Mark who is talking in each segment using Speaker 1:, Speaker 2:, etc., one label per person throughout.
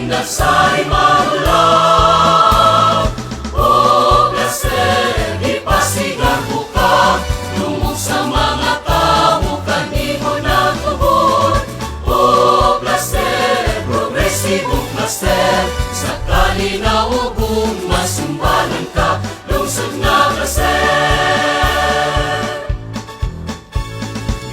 Speaker 1: Dasay maulaw, o placer, ipasigar buka, lumog sa mga tao, kanimo nagtubod. O placer, progresibo placer, sa kalinaugong masumbalan ka, lungsod na placer.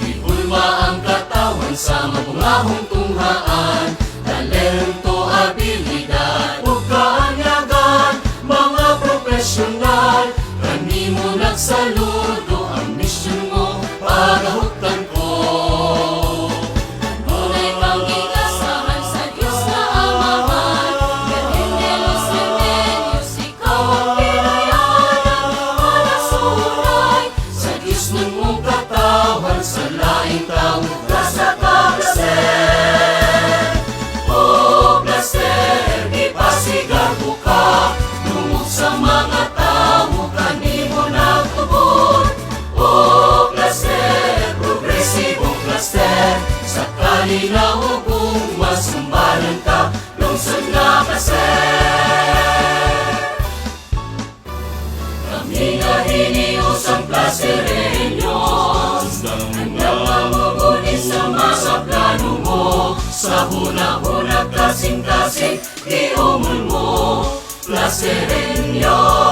Speaker 1: Gihulma ang katawan sa mabungahong tunghaan, talento, abilidad, ug kaanyagan, mga profesional, kanimo nagsaludo ang misyon mo, pagahutan ko. Tunay kang gigasahan sa Diyos na Amahan, Virgen de los Remedios, ikaw ang pinayanan, manasuray, sa Diyos ng mong katawan, sa laing tao, grasa ka placer. O placer, ipasigar buka, lumog sa mga tao, kanimo nagtubod. O placer, progresibo placer, sa kalinaugong masumbalan ka, lungsod na placer. Kami nga hinios ang placereños, hanggang mamumuni sa mga plano mo, sa huna-huna, klaseng-klaseng, iumol mo, placereños.